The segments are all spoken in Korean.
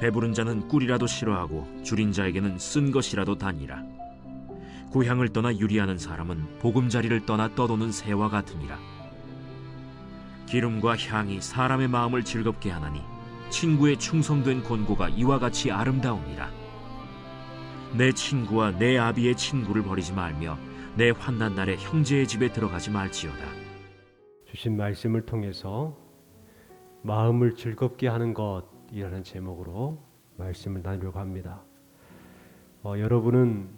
배부른 자는 꿀이라도 싫어하고 줄인 자에게는 쓴 것이라도 다니라. 고향을 떠나 유리하는 사람은 보금자리를 떠나 떠도는 새와 같으니라. 기름과 향이 사람의 마음을 즐겁게 하나니 친구의 충성된 권고가 이와 같이 아름다우니라. 내 친구와 내 아비의 친구를 버리지 말며 내 환난 날에 형제의 집에 들어가지 말지어다. 주신 말씀을 통해서 마음을 즐겁게 하는 것이라는 제목으로 말씀을 나누려고 합니다. 여러분은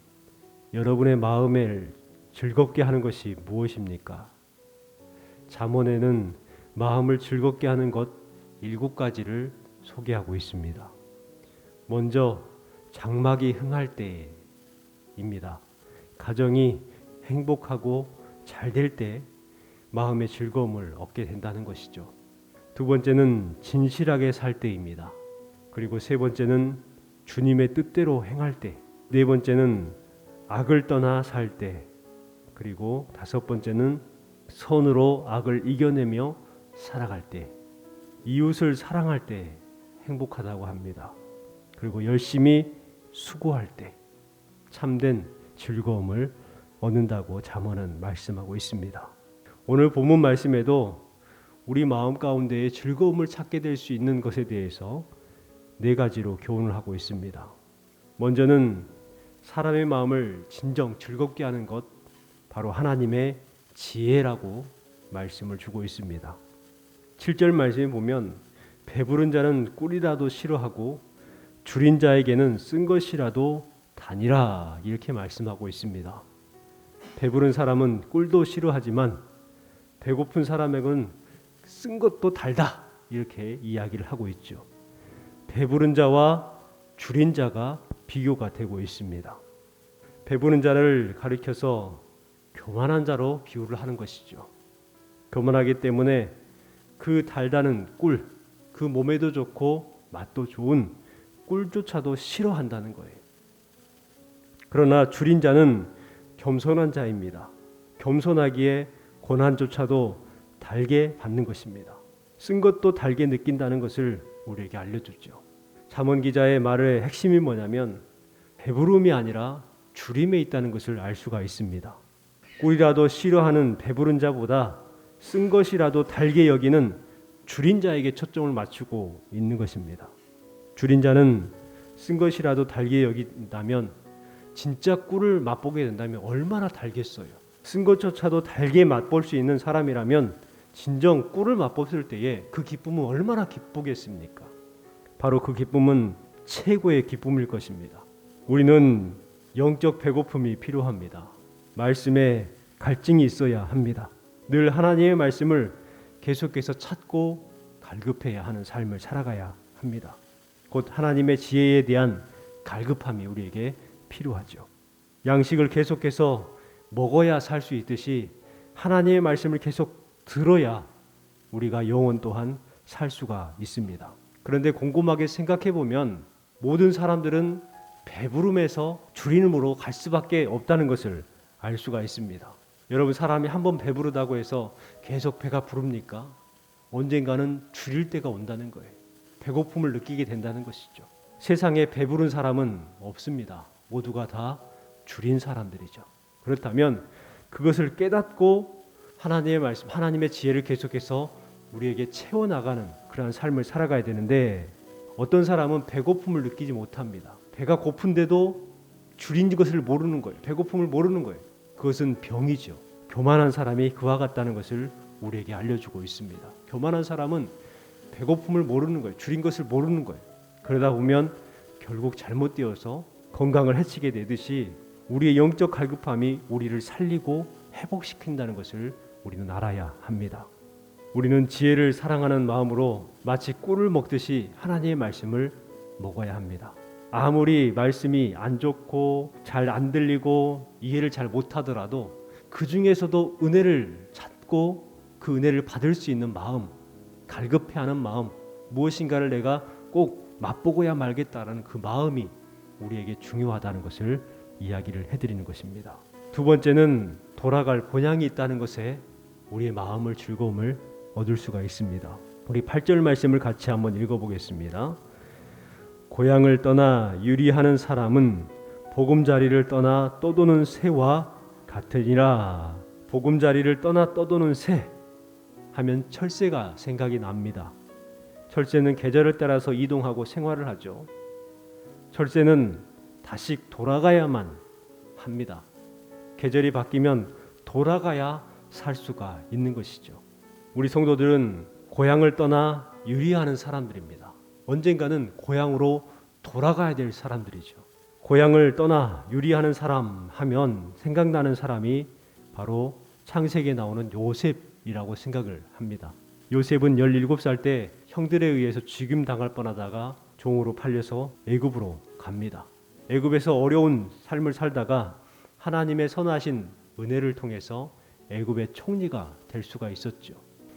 여러분의 마음을 즐겁게 하는 것이 무엇입니까? 잠언에는 마음을 즐겁게 하는 것 7가지를 소개하고 있습니다. 먼저 장막이 흥할 때입니다. 가정이 행복하고 잘 될 때 마음의 즐거움을 얻게 된다는 것이죠. 두 번째는 진실하게 살 때입니다. 그리고 세 번째는 주님의 뜻대로 행할 때, 네 번째는 악을 떠나 살 때, 그리고 다섯 번째는 선으로 악을 이겨내며 살아갈 때, 이웃을 사랑할 때 행복하다고 합니다. 그리고 열심히 수고할 때 참된 즐거움을 얻는다고 잠언은 말씀하고 있습니다. 오늘 본문 말씀에도 우리 마음 가운데에 즐거움을 찾게 될 수 있는 것에 대해서 4가지로 교훈을 하고 있습니다. 먼저는 사람의 마음을 진정 즐겁게 하는 것, 바로 하나님의 지혜라고 말씀을 주고 있습니다. 7절 말씀에 보면 배부른 자는 꿀이라도 싫어하고 줄인 자에게는 쓴 것이라도 다니라, 이렇게 말씀하고 있습니다. 배부른 사람은 꿀도 싫어하지만 배고픈 사람에게는 쓴 것도 달다, 이렇게 이야기를 하고 있죠. 배부른 자와 줄인 자가 비교가 되고 있습니다. 배부른 자를 가리켜서 교만한 자로 비유를 하는 것이죠. 교만하기 때문에 그 달다는 꿀, 그 몸에도 좋고 맛도 좋은 꿀조차도 싫어한다는 거예요. 그러나 줄인 자는 겸손한 자입니다. 겸손하기에 고난조차도 달게 받는 것입니다. 쓴 것도 달게 느낀다는 것을 우리에게 알려주죠. 잠언 기자의 말의 핵심이 뭐냐면 배부름이 아니라 줄임에 있다는 것을 알 수가 있습니다. 꿀이라도 싫어하는 배부른 자보다 쓴 것이라도 달게 여기는 줄인 자에게 초점을 맞추고 있는 것입니다. 줄인 자는 쓴 것이라도 달게 여긴다면, 진짜 꿀을 맛보게 된다면 얼마나 달겠어요. 쓴 것조차도 달게 맛볼 수 있는 사람이라면 진정 꿀을 맛봤을 때에 그 기쁨은 얼마나 기쁘겠습니까? 바로 그 기쁨은 최고의 기쁨일 것입니다. 우리는 영적 배고픔이 필요합니다. 말씀에 갈증이 있어야 합니다. 늘 하나님의 말씀을 계속해서 찾고 갈급해야 하는 삶을 살아가야 합니다. 곧 하나님의 지혜에 대한 갈급함이 우리에게 필요하죠. 양식을 계속해서 먹어야 살 수 있듯이 하나님의 말씀을 계속 들어야 우리가 영혼 또한 살 수가 있습니다. 그런데 곰곰하게 생각해 보면 모든 사람들은 배부름에서 줄임으로 갈 수밖에 없다는 것을 알 수가 있습니다. 여러분, 사람이 한번 배부르다고 해서 계속 배가 부릅니까? 언젠가는 줄일 때가 온다는 거예요. 배고픔을 느끼게 된다는 것이죠. 세상에 배부른 사람은 없습니다. 모두가 다 줄인 사람들이죠. 그렇다면 그것을 깨닫고 하나님의 말씀, 하나님의 지혜를 계속해서 우리에게 채워나가는 그러한 삶을 살아가야 되는데, 어떤 사람은 배고픔을 느끼지 못합니다. 배가 고픈데도 줄인 것을 모르는 거예요. 배고픔을 모르는 거예요. 그것은 병이죠. 교만한 사람이 그와 같다는 것을 우리에게 알려주고 있습니다. 교만한 사람은 배고픔을 모르는 거예요. 줄인 것을 모르는 거예요. 그러다 보면 결국 잘못되어서 건강을 해치게 되듯이 우리의 영적 갈급함이 우리를 살리고 회복시킨다는 것을 우리는 알아야 합니다. 우리는 지혜를 사랑하는 마음으로 마치 꿀을 먹듯이 하나님의 말씀을 먹어야 합니다. 아무리 말씀이 안 좋고 잘 안 들리고 이해를 잘 못하더라도 그 중에서도 은혜를 찾고 그 은혜를 받을 수 있는 마음, 갈급해하는 마음, 무엇인가를 내가 꼭 맛보고야 말겠다라는 그 마음이 우리에게 중요하다는 것을 이야기를 해드리는 것입니다. 두 번째는 돌아갈 본향이 있다는 것에 우리의 마음을 즐거움을 얻을 수가 있습니다. 우리 8절 말씀을 같이 한번 읽어보겠습니다. 고향을 떠나 유리하는 사람은 보금자리를 떠나 떠도는 새와 같으니라. 보금자리를 떠나 떠도는 새 하면 철새가 생각이 납니다. 철새는 계절을 따라서 이동하고 생활을 하죠. 철새는 다시 돌아가야만 합니다. 계절이 바뀌면 돌아가야 살 수가 있는 것이죠. 우리 성도들은 고향을 떠나 유리하는 사람들입니다. 언젠가는 고향으로 돌아가야 될 사람들이죠. 고향을 떠나 유리하는 사람 하면 생각나는 사람이 바로 창세기에 나오는 요셉이라고 생각을 합니다. 요셉은 17살 때 형들에 의해서 죽임당할 뻔하다가 종으로 팔려서 애굽으로 갑니다. 애굽에서 어려운 삶을 살다가 하나님의 선하신 은혜를 통해서 애굽의 총리가 될 수가 있었죠.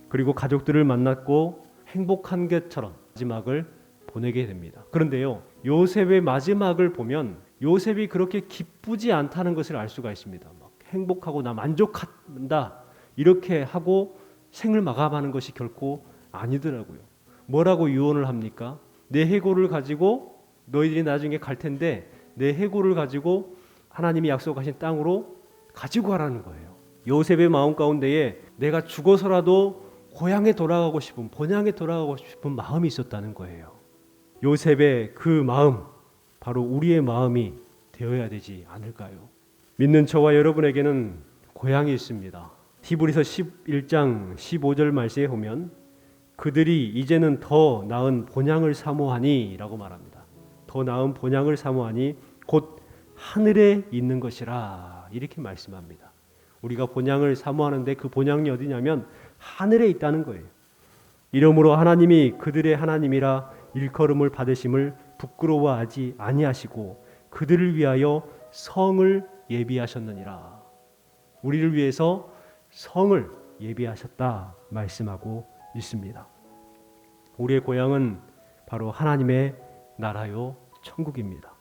그리고 가족들을 만났고 행복한 것처럼 마지막을 보내게 됩니다. 그런데요, 요셉의 마지막을 보면 요셉이 그렇게 기쁘지 않다는 것을 알 수가 있습니다. 막 행복하고 나 만족한다 이렇게 하고 생을 마감하는 것이 결코 아니더라고요. 뭐라고 유언을 합니까? 내 해골을 가지고 너희들이 나중에 갈 텐데 내 해골을 가지고 하나님이 약속하신 땅으로 가지고 가라는 거예요. 요셉의 마음 가운데에 내가 죽어서라도 고향에 돌아가고 싶은, 본향에 돌아가고 싶은 마음이 있었다는 거예요. 요셉의 그 마음, 바로 우리의 마음이 되어야 되지 않을까요? 믿는 저와 여러분에게는 고향이 있습니다. 히브리서 11장 15절 말씀에 보면 그들이 이제는 더 나은 본향을 사모하니 라고 말합니다. 더 나은 본향을 사모하니 곧 하늘에 있는 것이라 이렇게 말씀합니다. 우리가 본향을 사모하는데 그 본향이 어디냐면 하늘에 있다는 거예요. 이러므로 하나님이 그들의 하나님이라 일컬음을 받으심을 부끄러워하지 아니하시고 그들을 위하여 성을 예비하셨느니라. 우리를 위해서 성을 예비하셨다 말씀하고 있습니다. 우리의 고향은 바로 하나님의 나라요 천국입니다.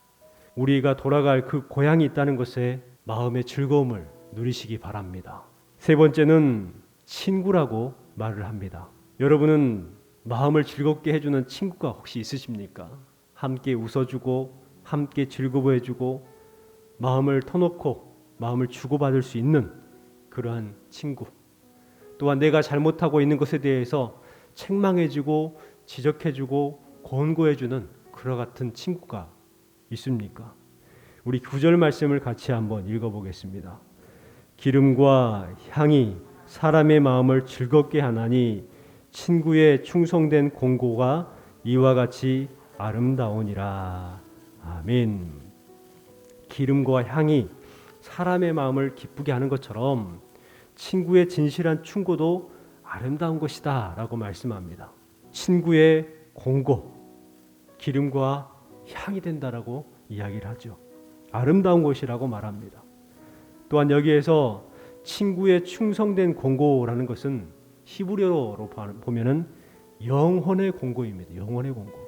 우리가 돌아갈 그 고향이 있다는 것에 마음의 즐거움을 누리시기 바랍니다. 세 번째는 친구라고 말을 합니다. 여러분은 마음을 즐겁게 해주는 친구가 혹시 있으십니까? 함께 웃어주고 함께 즐거워해주고 마음을 터놓고 마음을 주고받을 수 있는 그러한 친구, 또한 내가 잘못하고 있는 것에 대해서 책망해주고 지적해주고 권고해주는 그와 같은 친구가 있습니까? 우리 9절 말씀을 같이 한번 읽어보겠습니다. 기름과 향이 사람의 마음을 즐겁게 하나니 친구의 충성된 공고가 이와 같이 아름다우니라. 아멘. 기름과 향이 사람의 마음을 기쁘게 하는 것처럼 친구의 진실한 충고도 아름다운 것이다 라고 말씀합니다. 친구의 공고, 기름과 향이 된다라고 이야기를 하죠. 아름다운 것이라고 말합니다. 또한 여기에서 친구의 충성된 공고라는 것은 히브리어로 보면은 영혼의 공고입니다. 영혼의 공고.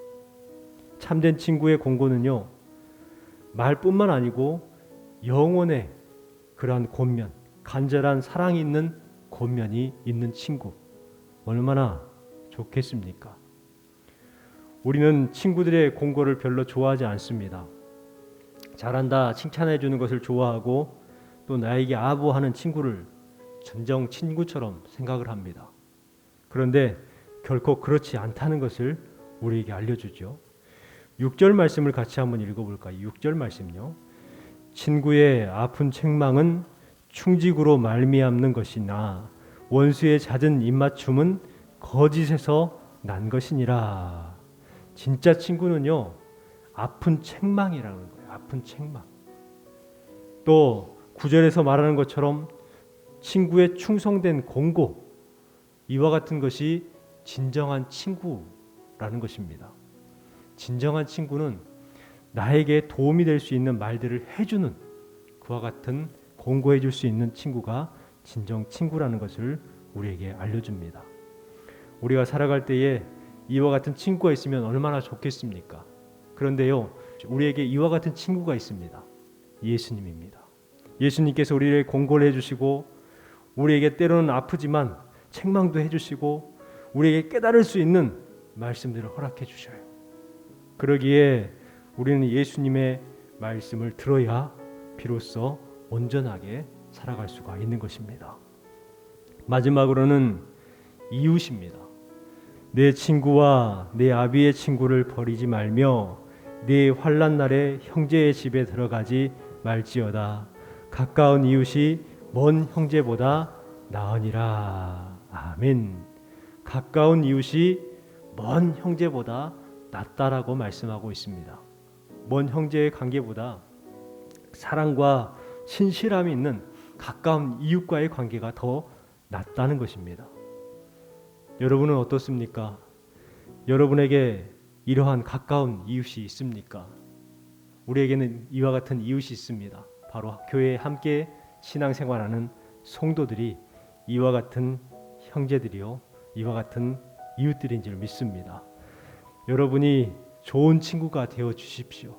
참된 친구의 공고는요, 말뿐만 아니고 영혼의 그러한 권면, 간절한 사랑이 있는 권면이 있는 친구, 얼마나 좋겠습니까? 우리는 친구들의 공고를 별로 좋아하지 않습니다. 잘한다 칭찬해 주는 것을 좋아하고 또 나에게 아부하는 친구를 진정 친구처럼 생각을 합니다. 그런데 결코 그렇지 않다는 것을 우리에게 알려주죠. 6절 말씀을 같이 한번 읽어볼까요? 6절 말씀요. 친구의 아픈 책망은 충직으로 말미암는 것이나 원수의 잦은 입맞춤은 거짓에서 난 것이니라. 진짜 친구는요, 아픈 책망이라는 거예요. 아픈 책망. 또 9절에서 말하는 것처럼 친구의 충성된 공고, 이와 같은 것이 진정한 친구라는 것입니다. 진정한 친구는 나에게 도움이 될 수 있는 말들을 해주는, 그와 같은 공고해 줄 수 있는 친구가 진정 친구라는 것을 우리에게 알려줍니다. 우리가 살아갈 때에 이와 같은 친구가 있으면 얼마나 좋겠습니까? 그런데요, 우리에게 이와 같은 친구가 있습니다. 예수님입니다. 예수님께서 우리를 공고를 해주시고 우리에게 때로는 아프지만 책망도 해주시고 우리에게 깨달을 수 있는 말씀들을 허락해 주셔요. 그러기에 우리는 예수님의 말씀을 들어야 비로소 온전하게 살아갈 수가 있는 것입니다. 마지막으로는 이웃입니다. 내 친구와 내 아비의 친구를 버리지 말며 네 환난 날에 형제의 집에 들어가지 말지어다. 가까운 이웃이 먼 형제보다 나으니라. 아멘. 가까운 이웃이 먼 형제보다 낫다라고 말씀하고 있습니다. 먼 형제의 관계보다 사랑과 신실함이 있는 가까운 이웃과의 관계가 더 낫다는 것입니다. 여러분은 어떻습니까? 여러분에게 이러한 가까운 이웃이 있습니까? 우리에게는 이와 같은 이웃이 있습니다. 바로 교회에 함께 신앙생활하는 성도들이 이와 같은 형제들이요, 이와 같은 이웃들인 줄 믿습니다. 여러분이 좋은 친구가 되어 주십시오.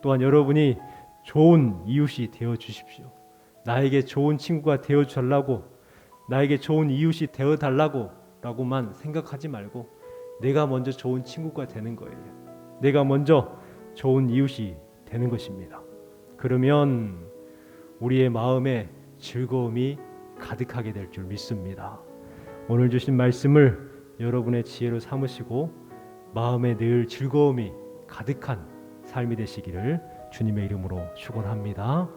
또한 여러분이 좋은 이웃이 되어 주십시오. 나에게 좋은 친구가 되어 달라고, 나에게 좋은 이웃이 되어 달라고 라고만 생각하지 말고 내가 먼저 좋은 친구가 되는 거예요. 내가 먼저 좋은 이웃이 되는 것입니다. 그러면 우리의 마음에 즐거움이 가득하게 될 줄 믿습니다. 오늘 주신 말씀을 여러분의 지혜로 삼으시고 마음에 늘 즐거움이 가득한 삶이 되시기를 주님의 이름으로 축원합니다.